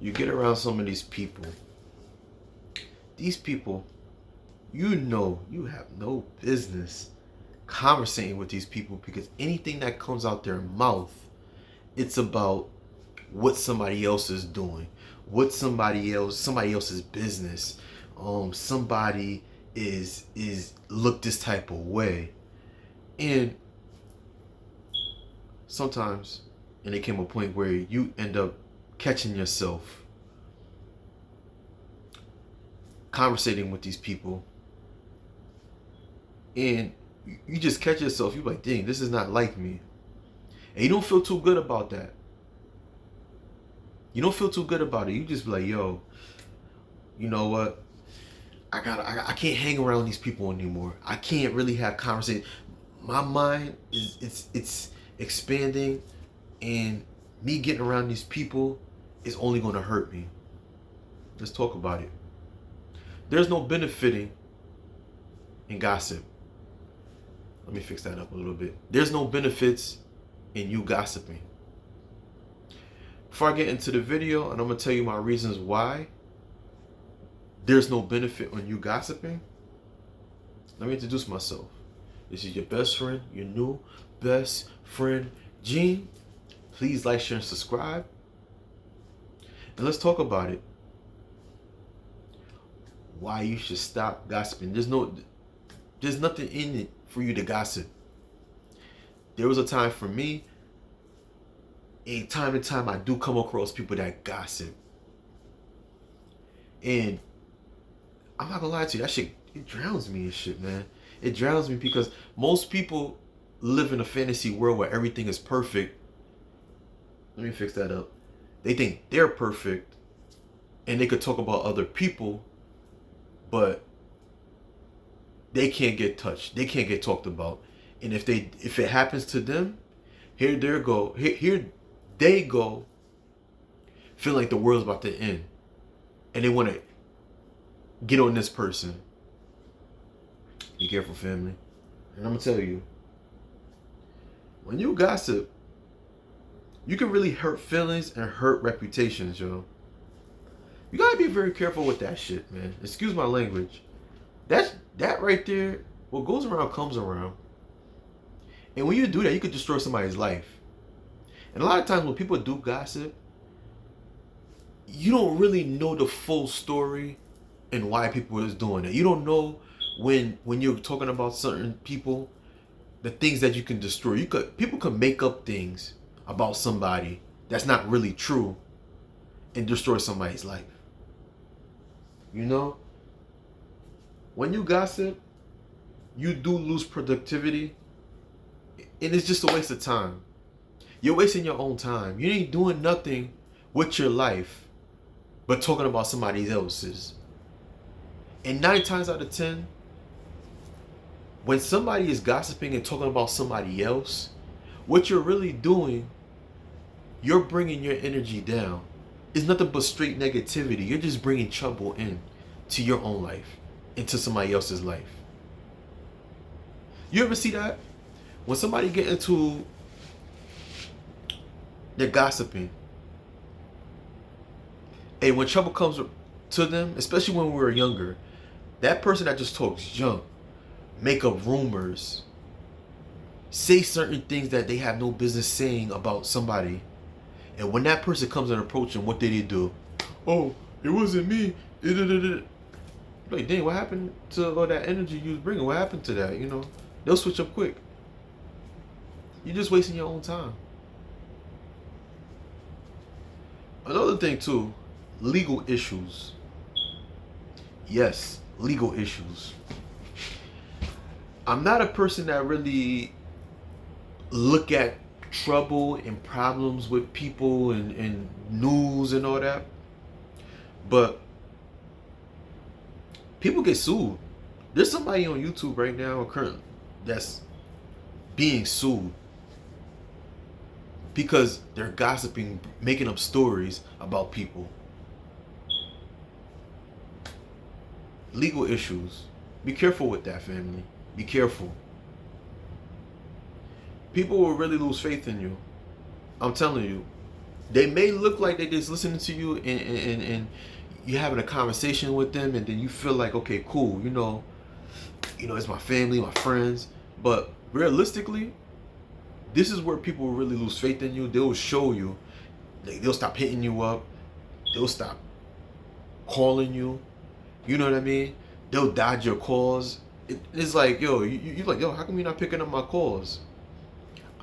You get around some of these people. These people, you know, you have no business conversating with these people, because anything that comes out their mouth, it's about what somebody else is doing, what somebody else's business. Somebody is look this type of way, and sometimes, and it came a point where you end up catching yourself conversating with these people, and you just catch yourself. You're like, dang, this is not like me, and you don't feel too good about that. You don't feel too good about it. You just be like, yo, you know what? I can't hang around these people anymore. I can't really have conversation. My mind is it's expanding, and me getting around these people is only going to hurt me. Let's talk about it. There's no benefiting in gossip. Let me fix that up a little bit. There's no benefits in you gossiping. Before I get into the video, and I'm going to tell you my reasons why there's no benefit on you gossiping, let me introduce myself. This is your best friend, your new best friend, Jjackjean. Please like, share, and subscribe. And let's talk about it. Why you should stop gossiping. There's nothing in it for you to gossip. There was a time for me, and time to time I do come across people that gossip. And I'm not gonna lie to you, that shit, it drowns me and shit, man. It drowns me because most people live in a fantasy world where everything is perfect. Let me fix that up. They think they're perfect, and they could talk about other people, but they can't get touched. They can't get talked about. And if it happens to them, here they go, feel like the world's about to end, and they want to get on this person. Be careful, family. And I'm gonna tell you, when you gossip, you can really hurt feelings and hurt reputations, yo. You gotta be very careful with that shit, man. Excuse my language. That right there, what goes around comes around. And when you do that, you could destroy somebody's life. And a lot of times when people do gossip, you don't really know the full story and why people is doing it. You don't know when you're talking about certain people, the things that you can destroy. People can make up things about somebody that's not really true and destroy somebody's life. You know? When you gossip, you do lose productivity, and it's just a waste of time. You're wasting your own time. You ain't doing nothing with your life but talking about somebody else's. And 9 times out of 10, when somebody is gossiping and talking about somebody else, what you're really doing, you're bringing your energy down. It's nothing but straight negativity. You're just bringing trouble in to your own life, into somebody else's life. You ever see that? When somebody get into, they're gossiping, and when trouble comes to them, especially when we were younger, that person that just talks junk, make up rumors, say certain things that they have no business saying about somebody, and when that person comes and approach them, what did they do? Oh, it wasn't me. Like, dang, what happened to all that energy you was bringing? What happened to that? You know, they'll switch up quick. You're just wasting your own time. Another thing too, legal issues. Yes, legal issues. I'm not a person that really look at trouble and problems with people and news and all that. But people get sued. There's somebody on YouTube right now currently that's being sued because they're gossiping, making up stories about people. Legal issues. Be careful with that, family. Be careful. People will really lose faith in you. I'm telling you. They may look like they just listening to you and you having a conversation with them, and then you feel like, okay, cool, it's my family, my friends. But realistically, this is where people really lose faith in you. They'll show you. They'll stop hitting you up. They'll stop calling you. You know what I mean? They'll dodge your calls. It's like, yo, you like, yo, how come you're not picking up my calls?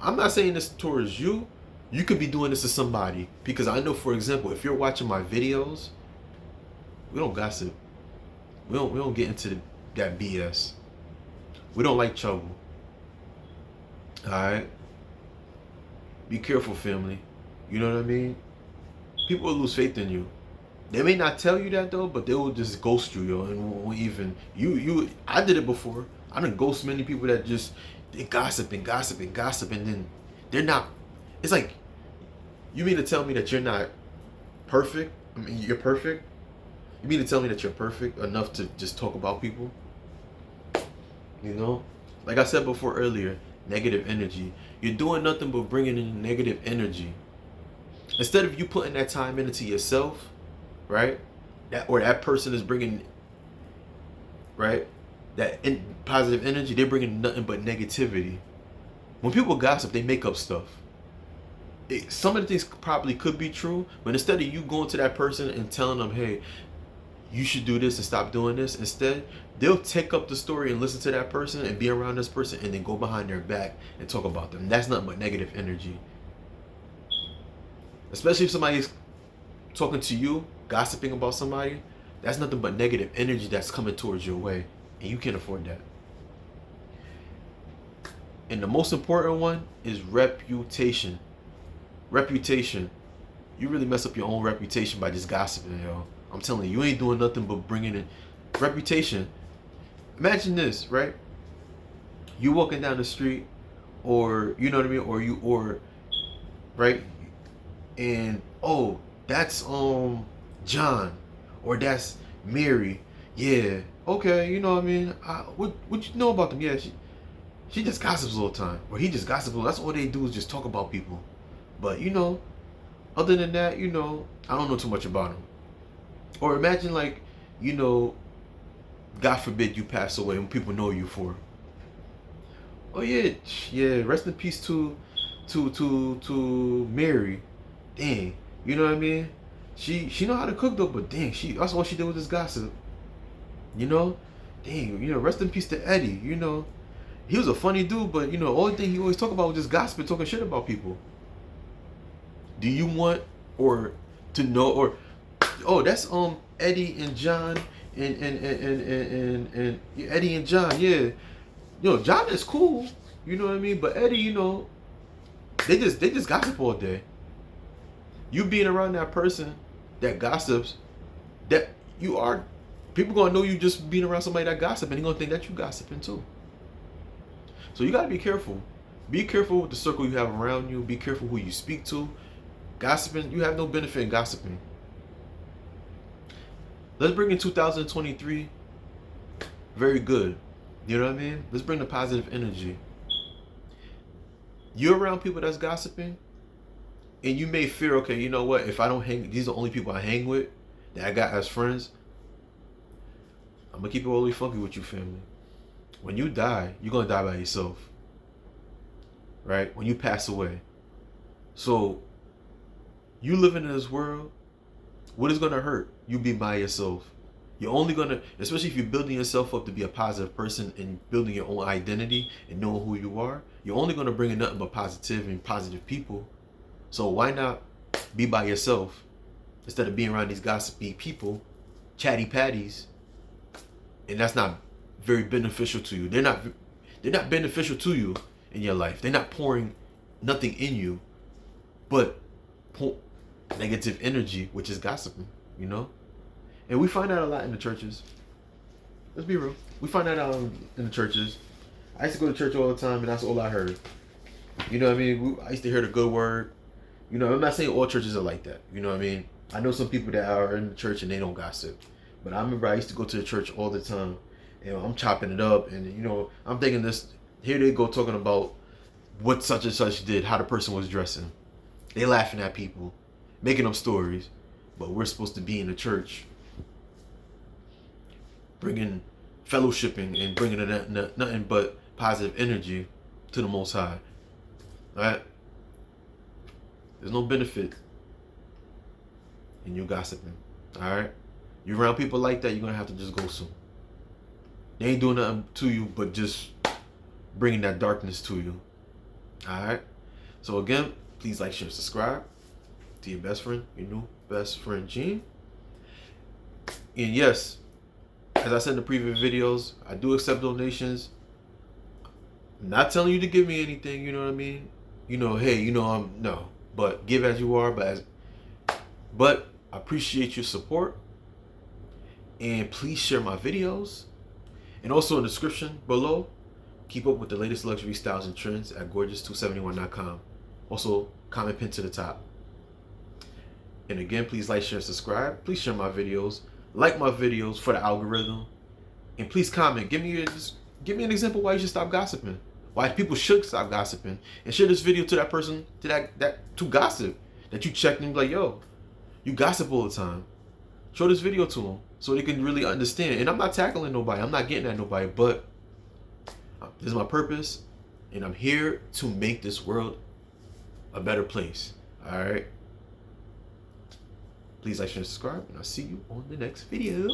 I'm not saying this towards you. You could be doing this to somebody. Because I know, for example, if you're watching my videos, we don't gossip. We don't get into that BS. We don't like trouble. Alright? Be careful, family. You know what I mean? People will lose faith in you. They may not tell you that though, but they will just ghost you, yo, and won't even I did it before. I done ghost many people that just they gossip, and then they're not. It's like, you mean to tell me that you're not perfect? I mean, you're perfect? You mean to tell me that you're perfect enough to just talk about people? You know? Like I said before earlier, negative energy. You're doing nothing but bringing in negative energy. Instead of you putting that time into yourself, right? That person is bringing, right? Positive energy, they're bringing nothing but negativity. When people gossip, they make up stuff. Some of the things probably could be true, but instead of you going to that person and telling them, hey, you should do this and stop doing this, instead, they'll take up the story and listen to that person and be around this person and then go behind their back and talk about them. That's nothing but negative energy. Especially if somebody's talking to you, gossiping about somebody, that's nothing but negative energy that's coming towards your way, and you can't afford that. And the most important one is reputation. Reputation. You really mess up your own reputation by just gossiping, yo. I'm telling you, you ain't doing nothing but bringing in reputation. Imagine this, right? You walking down the street, or you know what I mean, or right, and oh, that's John, or that's Mary. Yeah, okay, you know what I mean. What you know about them? Yeah, she just gossips all the time, or he just gossips. That's all they do is just talk about people. But other than that, I don't know too much about them. Or imagine, like, God forbid you pass away and people know you for. Oh yeah, rest in peace to Mary. Dang, you know what I mean? She know how to cook though, but dang, that's all she did with this gossip. Dang, rest in peace to Eddie. He was a funny dude, but the only thing he always talk about was just gossiping, talking shit about people. Do you want to know, or oh, that's Eddie and John and Eddie and John, yeah. John is cool, you know what I mean? But Eddie, they just gossip all day. You being around that person that gossips, that people gonna know you just being around somebody that gossip, and they gonna think that you gossiping too. So you gotta be careful. Be careful with the circle you have around you. Be careful who you speak to. Gossiping, you have no benefit in gossiping. Let's bring in 2023 very good. You know what I mean? Let's bring the positive energy. You're around people that's gossiping, and you may fear, okay, you know what? If I don't hang, these are the only people I hang with that I got as friends. I'm gonna keep it all the way funky with you, family. When you die, you're gonna die by yourself. Right? When you pass away. So, you living in this world, what is gonna hurt? You be by yourself. You're only gonna, especially if you're building yourself up to be a positive person and building your own identity and knowing who you are, you're only gonna bring in nothing but positive and positive people. So why not be by yourself instead of being around these gossipy people, chatty patties, and that's not very beneficial to you. They're not beneficial to you in your life. They're not pouring nothing in you, but negative energy, which is gossiping, And we find that a lot in the churches. Let's be real. We find that out in the churches. I used to go to church all the time, and that's all I heard. You know what I mean? I used to hear the good word. I'm not saying all churches are like that. You know what I mean? I know some people that are in the church and they don't gossip. But I remember I used to go to the church all the time. I'm chopping it up, and I'm thinking this. Here they go talking about what such and such did, how the person was dressing. They laughing at people. making up stories, but we're supposed to be in the church, bringing fellowshipping and bringing nothing but positive energy to the Most High. All right? There's no benefit in you gossiping. All right? You're around people like that, you're going to have to just go soon. They ain't doing nothing to you but just bringing that darkness to you. All right? So again, please like, share, subscribe to your best friend, your new best friend, Jean. And yes, as I said in the previous videos, I do accept donations. I'm not telling you to give me anything, you know what I mean? You know, hey, you know, no. But give as you are, but I appreciate your support. And please share my videos. And also in the description below, keep up with the latest luxury styles and trends at gorgeous271.com. Also, comment pin to the top. And again, please like, share, and subscribe. Please share my videos. Like my videos for the algorithm. And please comment. Give me an example why you should stop gossiping. Why people should stop gossiping. And share this video to that person, to gossip. That you checked and be like, yo, you gossip all the time. Show this video to them so they can really understand. And I'm not tackling nobody. I'm not getting at nobody. But this is my purpose. And I'm here to make this world a better place. All right? Please like, share, and subscribe. And I'll see you on the next video.